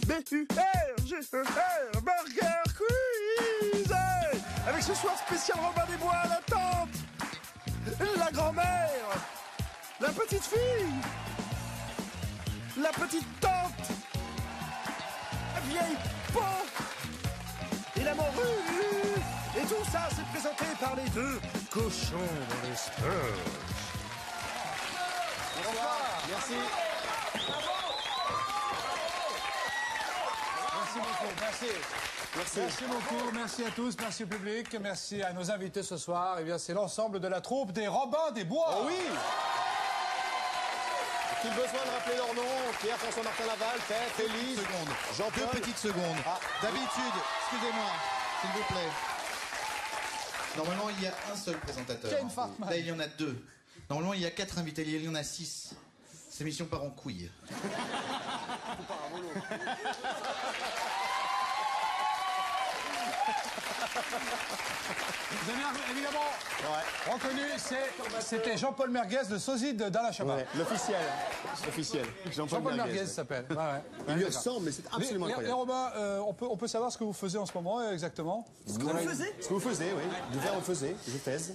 B-U-R-G-E-R, Burger Quiz! Avec ce soir spécial Robin des Bois, la tante, la grand-mère, la petite fille, la petite tante, la vieille peau et la morue. Et tout ça, c'est présenté par les deux cochons dans l'espace. Bonsoir. Merci. Merci beaucoup, merci. Merci beaucoup, merci à tous, merci au public, merci à nos invités ce soir. Eh bien, c'est l'ensemble de la troupe des Robins des Bois. Oh oui. Est-il besoin de rappeler leur nom? Pierre, François, Martin Laval, Pep, Élise, Jean-Paul. 2 petites secondes. Ah. D'habitude, excusez-moi, s'il vous plaît. Normalement, il y a un seul présentateur. Ken Fartman. Là, il y en a 2. Normalement, il y a 4 invités. Il y en a 6. Cette émission part en couille. Vous avez évidemment reconnu, c'était Jean-Paul Merguez, le sosie d'Alain Chabat. Ouais, l'officiel. L'officiel. Jean-Paul Merguez s'appelle. Ouais, ouais. Il lui ressemble, mais c'est absolument les incroyable. Robins, on peut savoir ce que vous faisiez en ce moment exactement? Ce que vous faisiez, oui. Du verre, on faisait. Je faisais.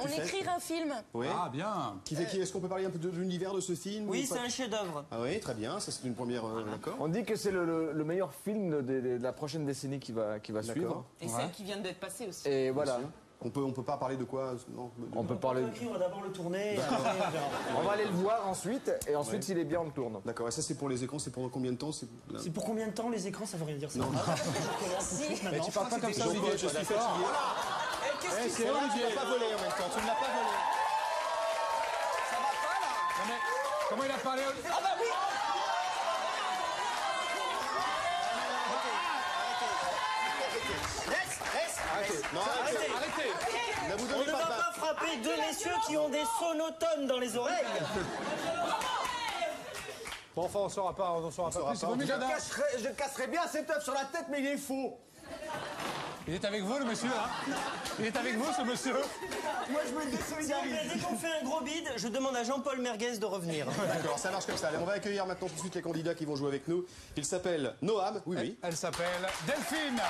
On écrirait un film. Oui. Ah, bien. Qui fait qui? Est-ce qu'on peut parler un peu de l'univers de ce film? Oui, c'est un chef-d'œuvre. Ah oui, très bien. Ça, c'est une première. D'accord. On dit que c'est le meilleur film de la prochaine décennie qui va suivre. Et celle qui vient d'être passée aussi. Et voilà. On peut pas parler de quoi? Non. On peut parler. On va d'abord le tourner. On va aller le voir ensuite, et ensuite, s'il est bien, on le tourne. D'accord. Et ça, c'est pour les écrans. C'est pendant combien de temps? C'est pour combien de temps les écrans? Ça veut rien dire ça. Non. Mais tu parles pas comme ça, Olivier. Je suis fatigué. C'est Olivier. Tu l'as pas volé en même temps. Tu ne l'as pas volé. Ça va pas, là? Non, mais comment il a parlé? Ah bah oui. Non, Arrêtez. Ne vous On donnez ne va pas de pas frapper deux messieurs qui ont des sonotones dans les oreilles. Bon, enfin, on saura pas plus. Il vaut mieux qu'il y en a- Je casserai bien cet œuf sur la tête, mais il est faux. Il est avec vous, le monsieur, hein? Il est avec vous, ce monsieur? Moi, je me désolidarise. Dès qu'on fait un gros bide, je demande à Jean-Paul Merguez de revenir. D'accord, ça marche comme ça. Allez, on va accueillir maintenant tout de suite les candidats qui vont jouer avec nous. Ils s'appellent Noam. Oui, oui. Elle s'appelle Delphine.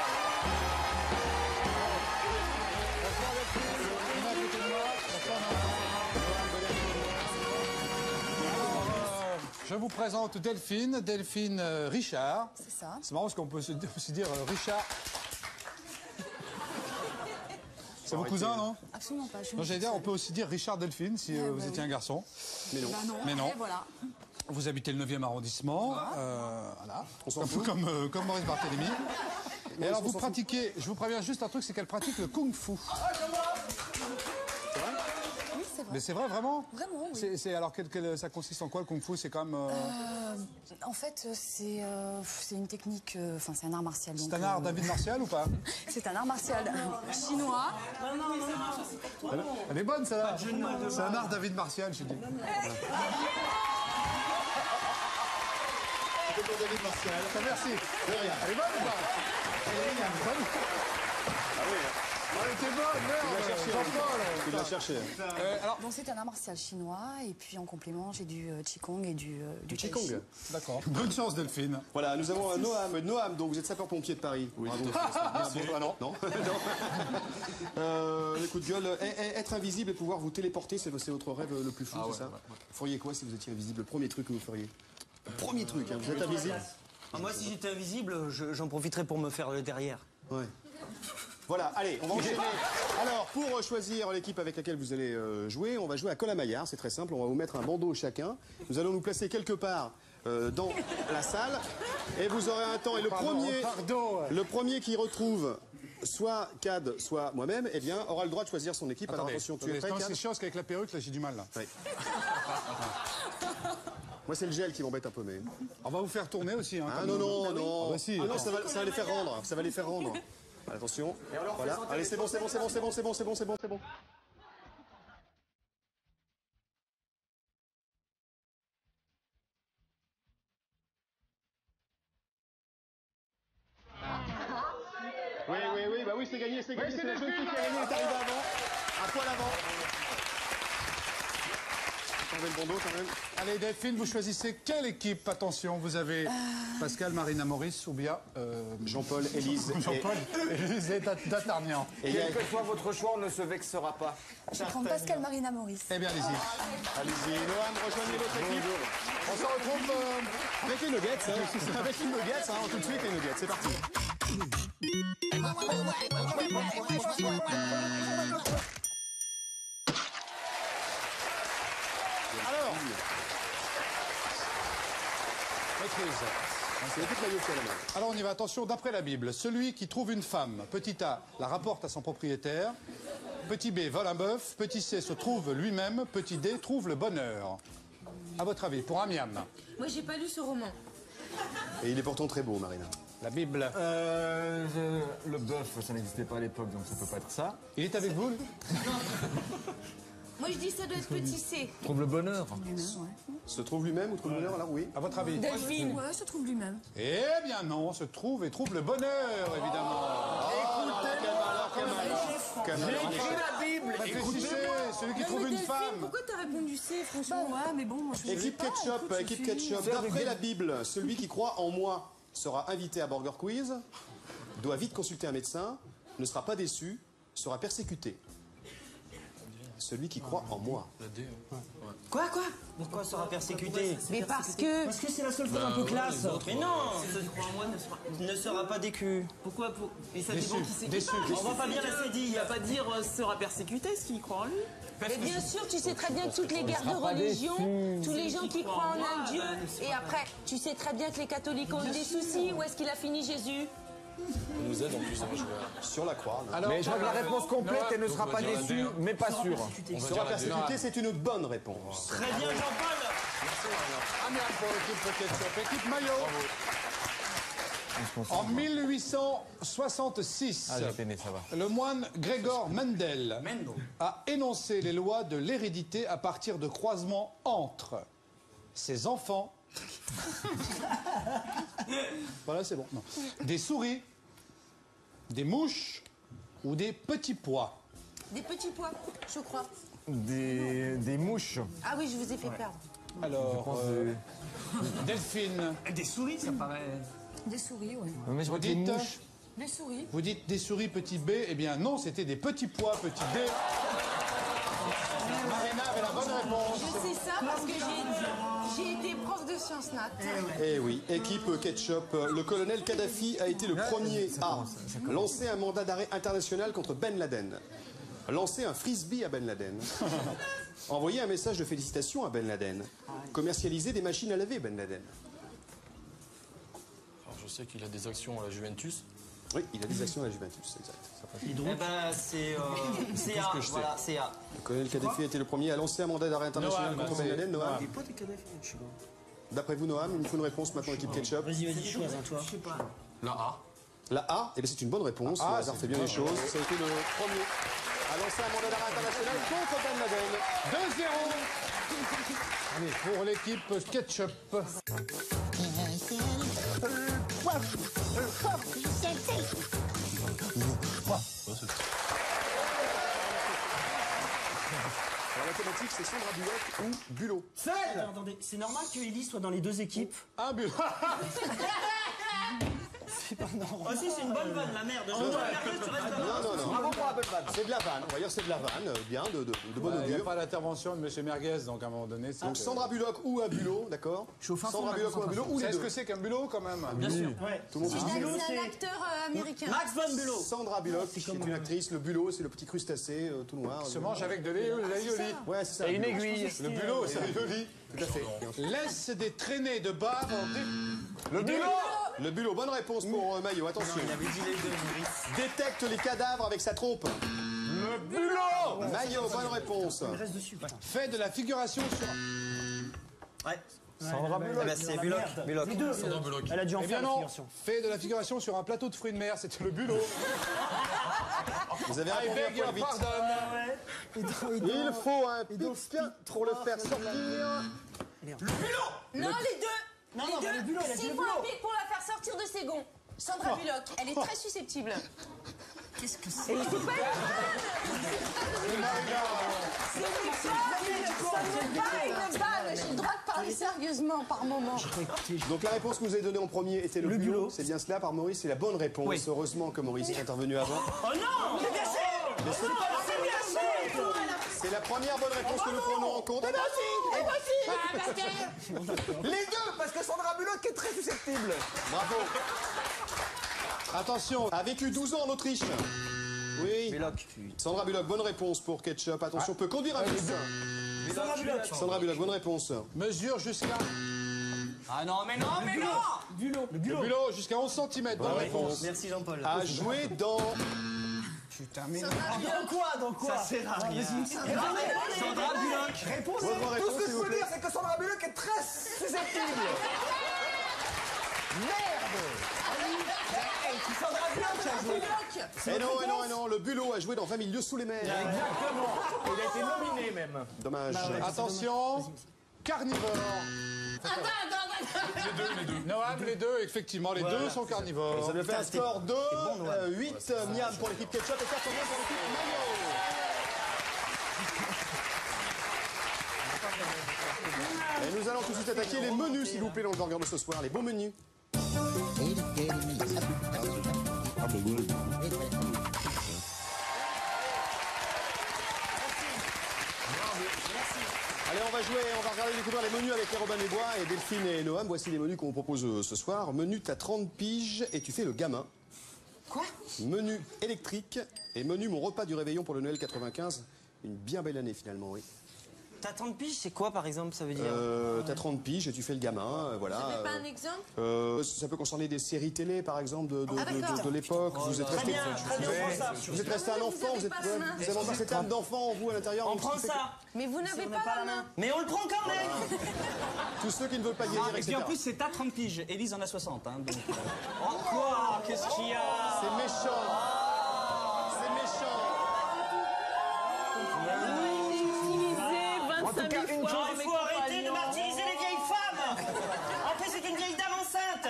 Je vous présente Delphine Richard. C'est ça. C'est marrant parce qu'on peut aussi dire Richard. C'est vos cousins, non? Absolument pas. Non, j'allais dire, on peut aussi dire Richard Delphine si vous étiez un garçon. Mais non. Mais non. Et voilà. Vous habitez le 9e arrondissement. Voilà. On s'en fout. Comme Maurice Barthélémy. Et alors, vous pratiquez, je vous préviens juste un truc, c'est qu'elle pratique le kung-fu. Oui, c'est vrai. Mais c'est vrai, vraiment? Vraiment, oui. Alors, ça consiste en quoi, le kung-fu? C'est quand même... En fait, c'est une technique... Enfin, c'est un art martial. C'est un art David Martial ou pas? C'est un art martial chinois. Elle est bonne, celle-là. C'est un art David Martial, je dis. C'était pour David Martial. Merci. De rien. Elle est bonne ou pas? Ah oui. Elle était bonne, merde. Tu l'as cherché. Alors, Donc, c'est un art martial chinois. Et puis, en complément, j'ai du Qigong et du Tai Chi. Qigong. d'accord. Bonne chance, Delphine. Voilà, nous avons un Noam, donc vous êtes sapeur-pompier de Paris. Oui. Bravo. Ah non, non. Les coups de gueule. Être invisible et pouvoir vous téléporter, c'est votre rêve le plus fou, c'est ça? Vous feriez quoi si vous étiez invisible? Le premier truc que vous feriez? Le premier truc, hein, vous êtes invisible? Moi, si j'étais invisible, j'en profiterais pour me faire le derrière. Ouais. Voilà, allez, on va enchaîner. Alors, pour choisir l'équipe avec laquelle vous allez jouer, on va jouer à Colin-Maillard, c'est très simple, on va vous mettre un bandeau chacun. Nous allons nous placer quelque part dans la salle, et vous aurez un temps, et le premier qui retrouve soit Cad, soit moi-même, eh bien, aura le droit de choisir son équipe. Alors attention, tu es prêt, Cad? C'est chiant parce qu'avec la perruque, là, j'ai du mal, là. Oui. Moi, c'est le gel qui m'embête un peu, mais... On va vous faire tourner aussi, hein. Ah non, non, non. Ah bah si. Ah non, ça va les faire rendre, ça va les faire rendre. Attention, voilà. Allez, c'est bon. Oui, bah oui, c'est gagné, c'est la jeune fille qui a gagné, est arrivée avant, un poil avant. enlever le bandeau quand même. Allez, Delphine, vous choisissez quelle équipe? Attention, vous avez Pascal, Marina Maurice ou bien Jean-Paul, Élise. Jean-Paul, Élise et D'Artagnan. Quel que soit votre choix, on ne se vexera pas. Je vais prendre Pascal Marina Maurice. Eh bien, allez-y. Allez-y, Noam, rejoignez votre équipe. On se retrouve Avec les nuggets, hein. Avec les nuggets, hein. Tout de suite les nuggets, c'est parti. Alors, maîtrise. c'est l'équipe maillot qui a la main. Alors on y va, attention, d'après la Bible, celui qui trouve une femme, petit a, la rapporte à son propriétaire, petit b, vole un bœuf, petit c, se trouve lui-même, petit d, trouve le bonheur. À votre avis, pour Amiam, Moi, j'ai pas lu ce roman. Et il est pourtant très beau, Marina. la Bible, Le bœuf, ça n'existait pas à l'époque, donc ça peut pas être ça. il est avec vous lui Moi, je dis ça doit être petit C. Trouve le bonheur. Se trouve lui-même ou trouve le bonheur, alors oui. À votre avis? Delphine. Ouais, se trouve lui-même. Eh bien non, se trouve et trouve le bonheur, évidemment. Écris la Bible. Réfléchissez, celui qui Non, trouve mais une Delphine, femme. pourquoi t'as répondu C, Bah franchement? ouais, mais bon, moi je Équipe ketchup, équipe ketchup. D'après la Bible, celui qui croit en moi sera invité à Burger Quiz, doit vite consulter un médecin, ne sera pas déçu, sera persécuté. Celui qui croit en moi. Quoi Pourquoi sera persécuté? Mais parce que... Parce que c'est la seule fois un peu classe. Mais non, ceux qui croient en moi ne sera pas décu. Pourquoi Et ça Déçu, dépend qui c'est qui déçu. parle. On voit pas bien la Il cédille. va pas dire sera persécuté s'il croit en lui. Mais bien sûr, tu sais très bien que toutes les guerres de religion, tous les gens qui croient en un Dieu, et après, tu sais très bien que les catholiques ont eu des soucis. Où est-ce qu'il a fini, Jésus? Sur la croix. non. Alors, Mais je crois que la réponse complète, elle ne sera pas déçue, mais pas sûre. Sera persécuté, c'est une bonne réponse. Très bien, Jean-Paul. Amiam pour l'équipe ketchup. Équipe maillot. En 1866, Ah, j'ai peiné, ça va. le moine Grégor Mendel a énoncé les lois de l'hérédité à partir de croisements entre ses enfants. Voilà, c'est bon. Non. Des souris, des mouches ou des petits pois. Des petits pois, je crois. Des mouches. Ah oui, je vous ai fait perdre. Alors, Delphine, Des souris, ça paraît. Des souris, ouais. Mais je vous crois que les dites, mouches. Des souris. vous dites des souris petit b, eh bien non, c'était des petits pois petit d. Marina avait la bonne réponse. Je sais ça parce que j'ai été prof de sciences nat. Eh oui, équipe ketchup. Le colonel Kadhafi a été le premier à lancer un mandat d'arrêt international contre Ben Laden, lancer un frisbee à Ben Laden, envoyer un message de félicitations à Ben Laden, commercialiser des machines à laver Ben Laden. Alors, je sais qu'il a des actions à la Juventus. Oui, il a des actions à la Juventus, exact. Eh ben, c'est A. Voilà, c'est A. Le colonel Kadhafi a été le premier à lancer un mandat d'arrêt international Noam, contre Ben Laden. Noam. Des potes de Kadhafi, je sais pas. D'après vous, Noam, il nous faut une réponse maintenant, équipe ketchup. Vas-y, choisis toi. Je sais pas. La A. La A, eh bien, c'est une bonne réponse. Ah, Le hasard c'est fait bien une les bonne choses. Ça a été le premier à lancer un mandat d'arrêt international contre Ben Laden. 2-0. Allez, pour l'équipe ketchup. Alors, la thématique, c'est Sandra Bullock ou Bulot. Attendez, c'est normal que Ellie soit dans les deux équipes. Un but. Oh si, c'est une bonne vanne, la merde. Non, non. C'est de la vanne, on va dire c'est de la vanne, bien, de bon Il n'y a augure. pas d'intervention de M. Merguez, donc à un moment donné, c'est... Donc Sandra Bullock ou un Bulot, d'accord Sandra Bullock ou un Bulot, ou Vous les savez ce deux. que c'est qu'un bulot, quand même? Bien sûr. Ouais. Tout le monde se dit Bulot. C'est un acteur américain. Max von Bülow. Sandra Bullock, qui est une actrice. Le Bulot, c'est le petit crustacé tout noir. Se mange avec de l'aioli. Ouais, c'est ça. Et une Bulot. aiguille. Le bulot, c'est l'aioli. Tout à fait. Laisse des traînées de barre Le bulot. Le Bulot, bonne réponse pour Maillot, attention. Il avait dit les deux, Maurice. Détecte les cadavres avec sa trompe. Le bulot. Maillot, bonne réponse. Il reste dessus. fait de la figuration sur... Ouais. Sandra Bullock. Eh ben, c'est Bullock. Bullock. Les deux. Sandra Bullock. Elle a dû en Eh bien faire la non, figuration. fait de la figuration sur un plateau de fruits de mer, c'était le bulot. Vous avez I répondu beg un your point vite. pardon. Il faut un pic pour le faire sortir. Non, les deux. Non, les le deux. bulot, il a dit S'il le faut un bulot. pic pour la faire sortir de ses gonds. Sandra Bullock, elle est très susceptible. Qu'est-ce que c'est? Et c'est pas une vanne. J'ai le droit de parler sérieusement par moment. Donc la réponse que vous avez donnée en premier était le bulot. C'est bien cela par Maurice, c'est la bonne réponse. Oui. Heureusement que Maurice est intervenu avant. Oh non, c'est bien sûr. Mais c'est la première bonne réponse que nous prenons en compte. Les deux, parce que Sandra Bullock est très susceptible. Bravo. Attention, a vécu 12 ans en Autriche. Oui. Bullock. Sandra Bullock, bonne réponse pour Ketchup. Attention, peut conduire un bus. Sandra Bullock. Sandra Bullock, bonne réponse. Mesure jusqu'à... Ah non, mais non, mais non. Le bulot jusqu'à 11 cm. Bonne réponse. Merci Jean-Paul. A joué dans... Putain, mais non. Dans quoi? Ça sert à rien. Sandra Bullock. Réponse. Votre réponse, Tout ce que s'il je vous peux plaît. dire, c'est que Sandra Bullock est très susceptible. Et non, le bulot a joué dans 20 milieux sous les mers. Exactement. Il a été nominé même. Dommage. Attention, carnivore. Les deux. Noam, les deux, effectivement, les deux sont carnivores. Ça devait faire un Putain, score de bon, Noam. 8 miam pour l'équipe Ketchup et 4 miam pour l'équipe Mayo. Et nous allons tout de suite attaquer les menus, s'il vous plaît, dans le burger de ce soir, les bons menus. Allez, on va jouer, on va regarder découvrir les menus avec les Robin des Bois et Delphine et Noam. Voici les menus qu'on vous propose ce soir. Menu, t'as 30 piges et tu fais le gamin. Quoi? Menu électrique et menu mon repas du réveillon pour le Noël 95. Une bien belle année finalement, oui. T'as 30 piges, c'est quoi par exemple, ça veut dire? T'as 30 piges et tu fais le gamin, voilà. Vous n'avez pas un exemple? Ça peut concerner des séries télé par exemple de l'époque. Vous êtes Très resté, bien, on prend ça. vous êtes resté un enfant, vous avez encore cette âme d'enfant en vous à l'intérieur. On donc prend ce qui fait ça. Mais vous n'avez pas la main. Mais on le prend quand même. que Tous ceux qui ne veulent pas vieillir, Et puis etc. en plus, c'est à 30 piges. Élise en a 60. Hein, donc, Oh quoi? Qu'est-ce qu'il y a? C'est méchant. C'est méchant. En tout cas, une Non, chose. il faut arrêter de martyriser les vieilles femmes. En plus, c'est une vieille dame enceinte.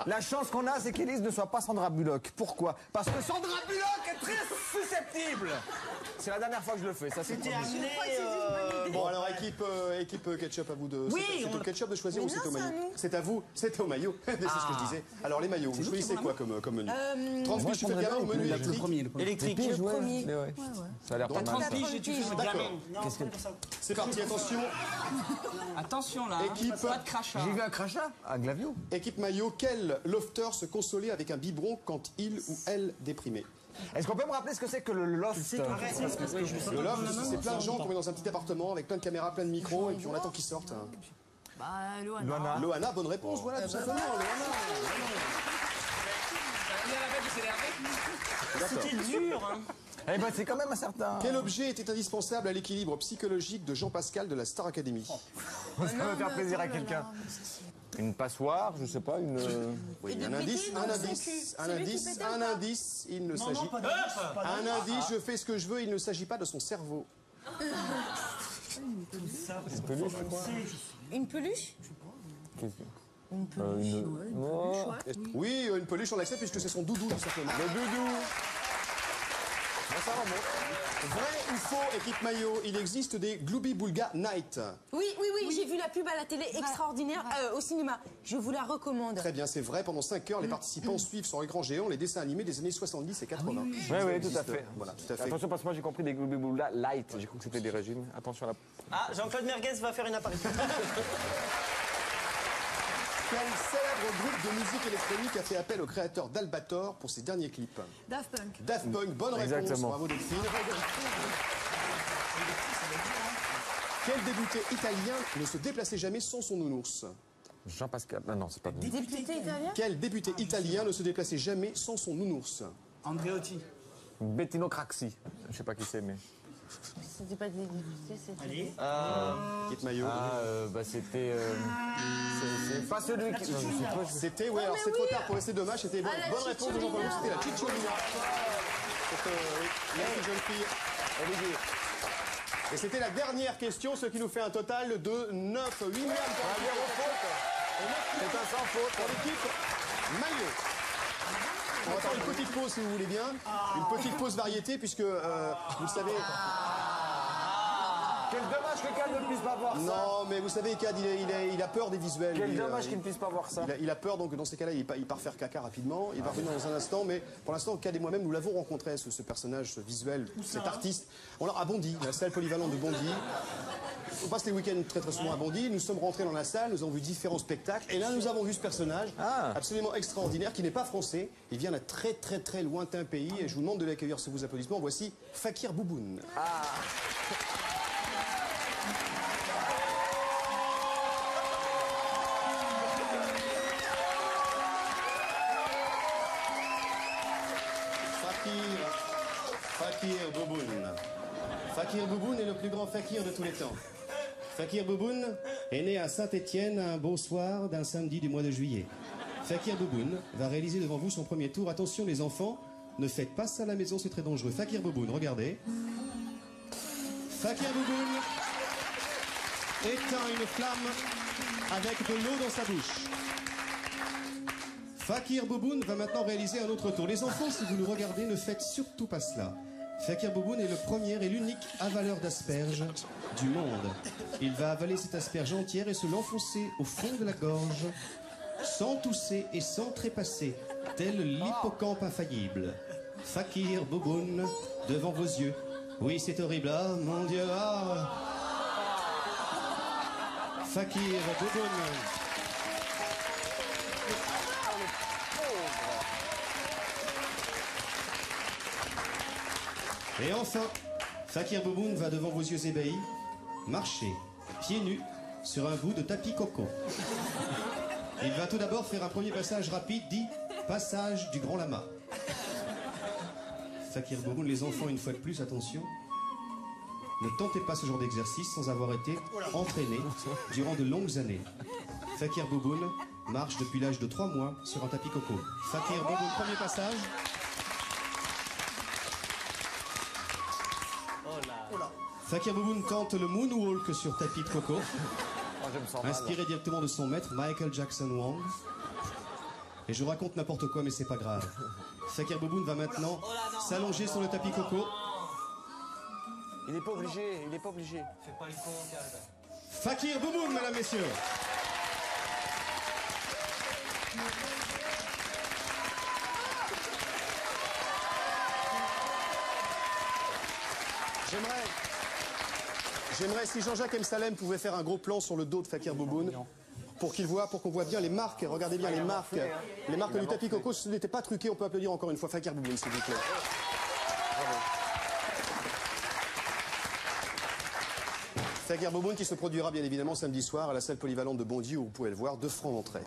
La chance qu'on a, c'est qu'Élise ne soit pas Sandra Bullock. Pourquoi? Parce que Sandra Bullock est très susceptible. C'est la dernière fois que je le fais, ça c'est T'es promis. amené. Bon alors équipe Ketchup, à vous de. Oui, c'est au Ketchup de choisir Mais ou c'est non, au c'est à maillot? nous. C'est à vous, c'est au maillot. C'est ce que je disais. Alors les maillots, vous choisissez quoi comme menu? 30 piges, tu fais le gamin ou menu électrique? Électrique. Le premier. Mais ouais. Ça a l'air pas mal. 30 ça. piges et tu fais le D'accord. gamin. Non, C'est parti, attention. Attention là. Équipe. Pas de crachat. J'ai vu un crachat, un glavio. Équipe maillot, quel lofter se consolait avec un biberon quand il ou elle déprimait? Est-ce qu'on peut me rappeler ce que c'est que le loft? Le loft, c'est plein de gens qu'on met dans un petit appartement avec plein de caméras, plein de micros et puis on attend qu'ils sortent. Bah, Loana. Loana. Loana, bonne réponse, voilà, tout simplement. C'était dur, hein. Eh ben c'est quand même un certain... Quel objet était indispensable à l'équilibre psychologique de Jean Pascal de la Star Academy? Ça va faire plaisir à quelqu'un. Une passoire, je sais pas, une... Oui, Et de un péter indice, dans un son indice, cul. un C'est lui qui indice, pétait un ou pas? indice, il ne s'agit pas. Un indice, je fais ce que je veux, il ne s'agit pas de son cerveau. Une peluche? Oui, une peluche, on l'accepte puisque c'est son doudou, tout simplement. Le doudou. Ça remonte. Vrai ou faux, équipe maillot, il existe des Glooby Boulga Night. Oui, j'ai vu la pub à la télé, extraordinaire, au cinéma. Je vous la recommande. Très bien, c'est vrai. Pendant 5 heures, les participants suivent sur écran géant les dessins animés des années 70 et 80. Oui, tout à fait. Voilà, tout à fait. Attention, parce que moi j'ai compris des Glooby Boulga light. J'ai cru que c'était des régimes. Attention à la... Ah, Jean-Claude Merguez va faire une apparition. Quel célèbre groupe de musique électronique a fait appel au créateur d'Albator pour ses derniers clips? Daft Punk. Daft Punk, bonne réponse. Exactement. Bravo Delphine. Quel débuté italien ne se déplaçait jamais sans son nounours? Jean-Pascal... Ah non, c'est pas bon. Député italien? Quel député italien ne se déplaçait jamais sans son nounours? Andreotti. Bettino Craxi. Je sais pas qui c'est, mais... C'était pas des députés, c'était... Allez. Équipe maillot. Bah c'était... c'est pas celui qui... Non, je sais pas, C'était, ouais, alors c'est trop tard pour rester dommage. C'était bonne, la bonne réponse de Jean-Paul. C'était la Cicciolina. Oui, merci jeune fille. Olivier. Et c'était la dernière question, ce qui nous fait un total de 9, 8 miams. C'est un sans faute. Pour l'équipe maillot. On va faire une petite pause si vous voulez bien. Une petite pause variété puisque, vous le savez... Quel dommage que Cad ne puisse pas voir ça. Non, mais vous savez, Cad, il a peur des visuels. Quel dommage qu'il ne puisse pas voir ça. Il a peur, donc dans ces cas-là, il part faire caca rapidement. Il va revenir dans un instant, mais pour l'instant, Cad et moi-même, nous l'avons rencontré, ce personnage, ce visuel, cet artiste. On l'a à Bondy, la salle polyvalente de Bondy. On passe les week-ends très souvent à Bondy. Nous sommes rentrés dans la salle, nous avons vu différents spectacles. Et là, nous avons vu ce personnage absolument extraordinaire, qui n'est pas français. Il vient d'un très lointain pays. Et je vous demande de l'accueillir sous vos applaudissements. Voici Fakir Bouboun. Fakir Bouboun. Fakir Bouboun est le plus grand fakir de tous les temps. Fakir Bouboun est né à Saint-Étienne un beau soir d'un samedi du mois de juillet. Fakir Bouboun va réaliser devant vous son premier tour. Attention les enfants, ne faites pas ça à la maison, c'est très dangereux. Fakir Bouboun, regardez. Fakir Bouboun éteint une flamme avec de l'eau dans sa bouche. Fakir Bouboun va maintenant réaliser un autre tour. Les enfants, si vous nous regardez, ne faites surtout pas cela. Fakir Bouboun est le premier et l'unique avaleur d'asperges du monde. Il va avaler cette asperge entière et se l'enfoncer au fond de la gorge, sans tousser et sans trépasser, tel l'hippocampe infaillible. Fakir Bouboun, devant vos yeux. Oui, c'est horrible. Ah, mon Dieu, ah. Fakir Bouboun. Et enfin, Fakir Bouboun va devant vos yeux ébahis marcher, pieds nus, sur un bout de tapis coco. Il va tout d'abord faire un premier passage rapide, dit passage du grand lama. Fakir Bouboun, les enfants, une fois de plus, attention, ne tentez pas ce genre d'exercice sans avoir été entraîné durant de longues années. Fakir Bouboun marche depuis l'âge de 3 mois sur un tapis coco. Fakir Bouboun, premier passage. Fakir Bouboun tente le moonwalk sur tapis de coco, inspiré directement de son maître Michael Jackson Wang. Et je raconte n'importe quoi, mais c'est pas grave. Fakir Bouboun va maintenant s'allonger sur le tapis coco. Il n'est pas obligé, il n'est pas obligé. Fais pas le con, Cad. Fakir Bouboun, mesdames, messieurs. J'aimerais si Jean-Jacques M. Salem pouvait faire un gros plan sur le dos de Fakir Bouboun pour qu'on voit bien les marques. Regardez bien les marques. Les marques du tapis coco, ce n'était pas truqué. On peut applaudir encore une fois Fakir Bouboun, s'il vous plaît. Fakir Bouboun qui se produira bien évidemment samedi soir à la salle polyvalente de Bondy où vous pouvez le voir, 2 francs d'entrée.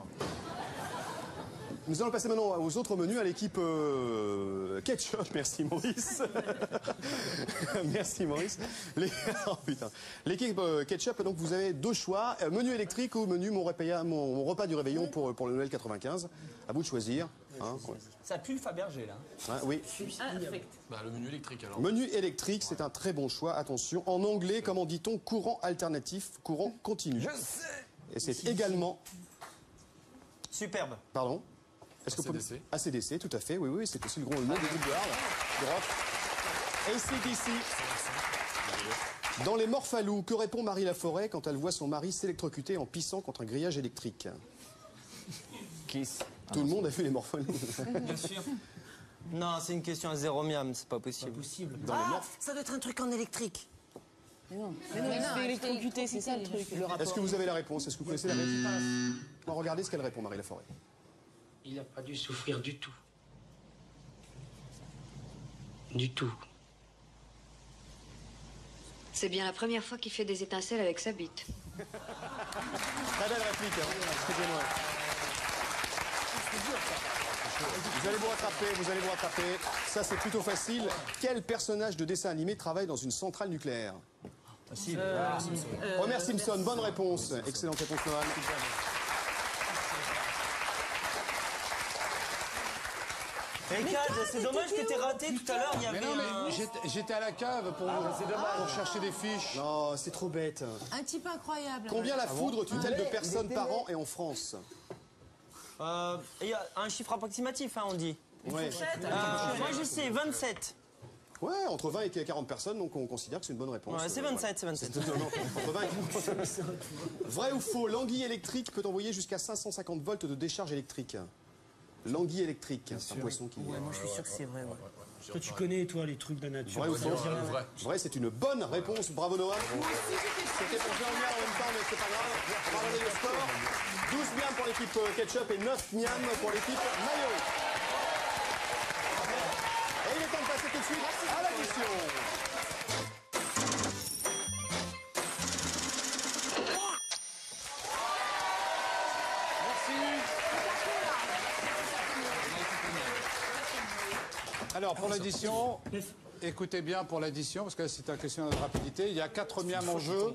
Nous allons passer maintenant aux autres menus, à l'équipe ketchup. Merci Maurice. Merci Maurice. Oh, putain. L'équipe ketchup, donc vous avez 2 choix, menu électrique ou menu mon repas du réveillon pour le Noël 95. À vous de choisir. Hein. Ça pue le Fabergé là. Hein, oui. Bah, le menu électrique alors. Menu électrique, c'est un très bon choix. Attention, en anglais, comment dit-on, courant alternatif, courant continu. Je sais. Et c'est également... Superbe. Pardon? ACDC. ACDC, tout à fait, oui, c'est aussi le nom du groupe de hard, de rock. ACDC. Dans les Morphalous, que répond Marie Laforêt quand elle voit son mari s'électrocuter en pissant contre un grillage électrique? Kiss. Tout le monde a vu les Morphalous. Bien sûr. Non, c'est une question à 0 miam, c'est pas possible. Dans les morph... Ça doit être un truc en électrique. Mais non, il se fait électrocuter, c'est ça le truc. Est-ce que vous avez la réponse? Est-ce que vous connaissez la réponse? Bon, regardez ce qu'elle répond, Marie Laforêt. Il n'a pas dû souffrir du tout. Du tout. C'est bien la première fois qu'il fait des étincelles avec sa bite. Très belle réplique, hein. Excusez-moi. Vous allez vous rattraper. Ça, c'est plutôt facile. Quel personnage de dessin animé travaille dans une centrale nucléaire? Facile. Homer Simpson, bonne réponse. Excellente réponse, Noël. Hey Cad, c'est dommage que t'aies raté tout à l'heure, il y avait j'étais à la cave pour chercher des fiches. Non, c'est trop bête. Un type incroyable. Combien la foudre tue-t-elle de personnes par an et en France? il y a un chiffre approximatif, hein, on dit. Ouais. Moi, je sais, 27. Ouais, entre 20 et 40 personnes, donc on considère que c'est une bonne réponse. Ouais, c'est 27, c'est 27. Non, entre 20 et 40. Vrai ou faux, l'anguille électrique peut envoyer jusqu'à 550 volts de décharge électrique. L'anguille électrique, c'est un poisson qui... Ouais, moi, je suis sûr que c'est vrai. Ouais. Toi, tu connais, toi, les trucs de nature. Vrai ou faux? Vrai, c'est une bonne réponse. Bravo Noah. C'était pour Jean-Miel en même temps, mais c'est pas grave. On va regarder le score. 12 miam pour l'équipe ketchup et 9 miam pour l'équipe maillot. Et il est temps de passer tout de suite à l'addition. Alors, pour l'addition, écoutez bien pour l'addition, parce que c'est une question de rapidité. Il y a 4 miams en jeu.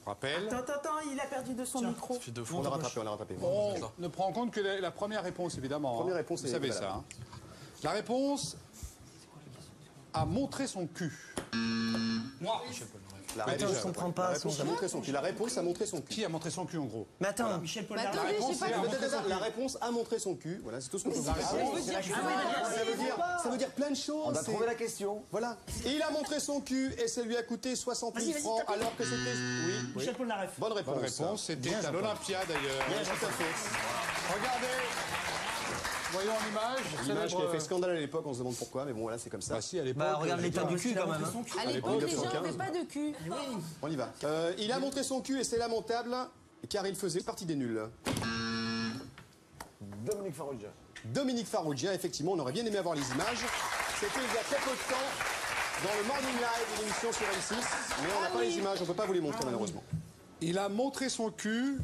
Rappel. Attends, il a perdu de son micro. On l'a rattrapé, on l'a rattrapé. On ne prend en compte que la première réponse, évidemment. Première réponse, vous savez ça. Hein. La réponse a montré son cul. Moi. Attends, je comprends pas. La réponse a montré son cul. La réponse a montré son cul. Qui a montré son cul, en gros? Mais attends, Voilà. Michel Bah, Polnareff. attendez, j'ai pas compris. La réponse a montré son cul. Voilà, c'est tout ce qu'on peut dire. Ça veut dire plein de choses. On a trouvé la question. Voilà. Et il a montré son cul et ça lui a coûté 60 000 francs alors que c'était... Oui. Michel Polnareff. Bonne réponse. Bonne réponse, c'était à l'Olympia, d'ailleurs. Bien, tout à fait. Regardez. Voyons l'image. L'image qui a fait scandale à l'époque, on se demande pourquoi, mais bon, voilà, c'est comme ça. Bah si, à l'époque. Bah, regarde l'état du cul quand même. Hein. À l'époque, les gens 1915. n'avaient pas de cul. On y va. Il a montré son cul et c'est lamentable car il faisait partie des nuls. Dominique Farrugia. Dominique Farrugia, effectivement, on aurait bien aimé avoir les images. C'était il y a très peu de temps dans le Morning Live de l'émission sur M6, mais on n'a pas les images, on ne peut pas vous les montrer malheureusement. Il a montré son cul,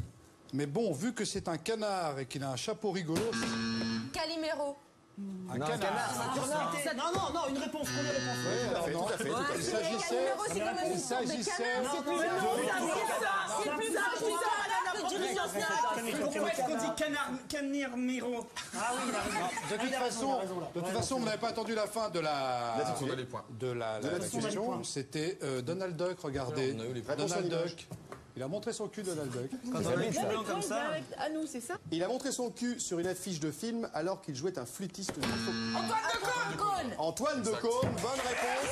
mais bon, vu que c'est un canard et qu'il a un chapeau rigolo, Calimero. un canard. Non, une réponse, première réponse. Oui, tout à fait. Il s'agissait. Calimero, c'est quand même Il s'agissait. C'est plus simple que du riz en snack. Pourquoi est-ce qu'on dit canard miro? Ah oui, il a raison. De toute façon, vous n'avez pas entendu la fin de la la question. C'était Donald Duck, regardez. Donald Duck. Il a montré son cul, Donald Duck. Quand on a un blanc comme ça. À nous, c'est ça? Il a montré son cul sur une affiche de film alors qu'il jouait un flûtiste de Antoine de Caunes. Antoine de Caunes, bonne réponse.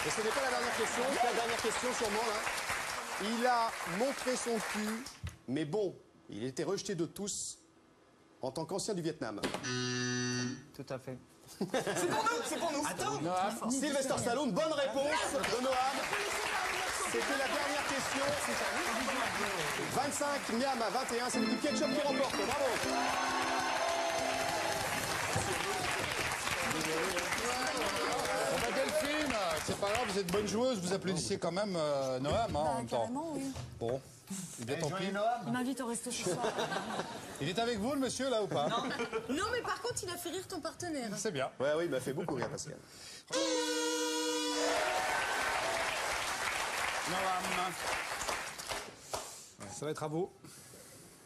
Et ce n'est pas la dernière question, c'est la dernière question sûrement là. Il a montré son cul, mais bon, il était rejeté de tous en tant qu'ancien du Vietnam. Tout à fait. C'est pour nous. Attends. Noam. Sylvester Stallone, bonne réponse de Noam. C'était la dernière question. 25 miam à 21, c'est l'équipe ketchup qui remporte. Bravo. Bon, bah, Delphine, c'est pas grave, vous êtes bonne joueuse, vous applaudissez quand même Noam hein, en même temps. Carrément, oui. Bon, eh bien tant pis. Il m'invite au resto ce soir. Il est avec vous, le monsieur, là, ou pas? Non, mais par contre, il a fait rire ton partenaire. C'est bien. Ouais, oui, il m'a fait beaucoup rire, Pascal. Noam. Ça va être à vous.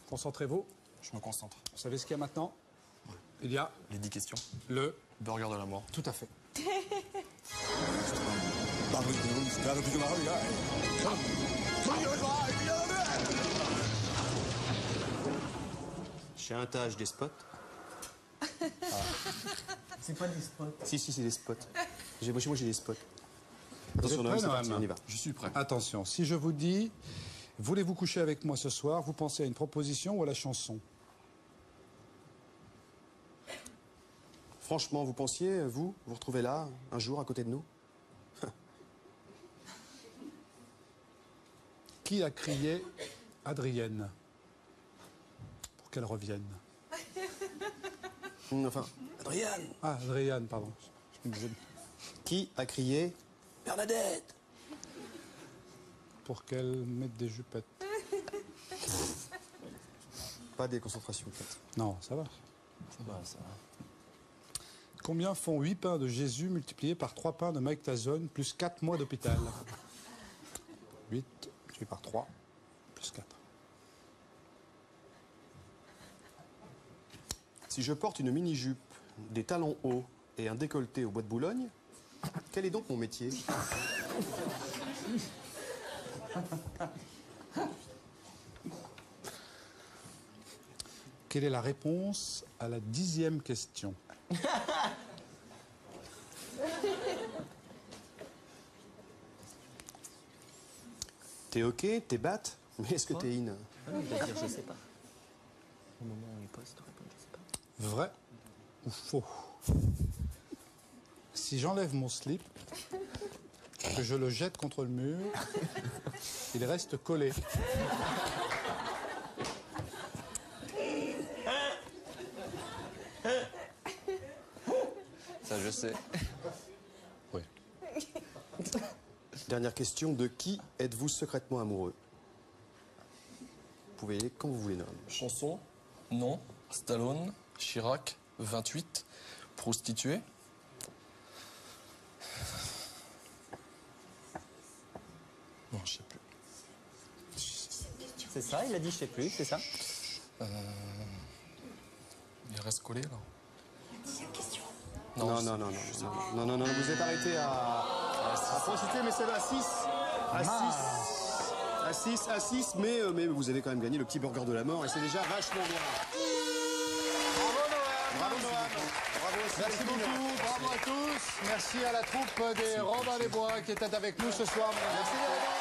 Concentrez-vous. Je me concentre. Vous savez ce qu'il y a maintenant? Il y a Les 10 questions. le... Burger de la mort. Tout à fait. Chez un tage des spots. C'est pas des spots. Si, c'est des spots. Moi, j'ai des spots. Vous êtes Attention, prêt, Noam, c'est parti, Noam? on y va. Je suis prêt. Attention, si je vous dis, voulez-vous coucher avec moi ce soir, vous pensez à une proposition ou à la chanson? Franchement, vous pensiez, vous retrouvez là, un jour, à côté de nous? Qui a crié Adrienne pour qu'elle revienne? Enfin, Adrienne. Ah, Adrienne, pardon. Je me disais, Qui a crié Bernadette? pour qu'elle mette des jupettes. Pas des concentrations, peut-être. Non, ça va. Ça va, ça va. Combien font 8 pains de Jésus multipliés par 3 pains de Mike Tyson plus 4 mois d'hôpital? 8 multiplié par 3 plus 4. Si je porte une mini-jupe, des talons hauts et un décolleté au bois de Boulogne, quel est donc mon métier? Quelle est la réponse à la 10e question? T'es ok, t'es batte, mais est-ce que t'es in? Il va dire je sais pas. Au moment où il pose, tu réponds je sais pas. Vrai ou faux? Si j'enlève mon slip, que je le jette contre le mur, il reste collé. Ça, je sais. Oui. Dernière question, de qui êtes-vous secrètement amoureux? Vous pouvez y aller quand vous voulez, Noam. Chanson, non. Stallone, Chirac, 28, prostituée. Non, je sais plus. C'est ça, il a dit je sais plus, c'est ça? Il reste collé, là. Non, vous êtes arrêté à prostituée, mais c'est à 6. À 6, mais vous avez quand même gagné le petit burger de la mort et c'est déjà vachement bien. Bravo Noam. Bravo aussi. Merci beaucoup, bravo à tous. Merci à la troupe des Robins des Bois qui était avec nous ce soir. Merci les Robins.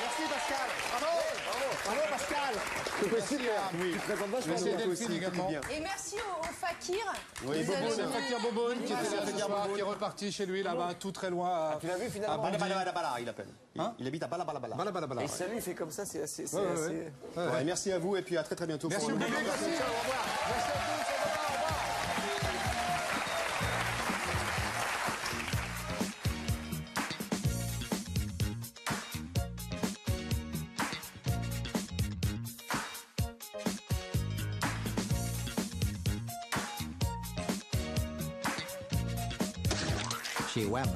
Merci Pascal. Bravo Pascal. Merci Delphine également. Et merci au Fakir. Oui, Vous Bobo, avez c'est donné- Fakir Boboun qui était là ce soir, qui est reparti chez lui là-bas, tout très loin. Tu l'as vu finalement? Bala, il appelle. Il habite à Bala. Et salut, il fait comme ça, c'est assez... Ouais, merci à vous et puis à très bientôt. Merci pour beaucoup. le- Merci, au revoir. Merci à tous, au revoir, au revoir. Chez WAM,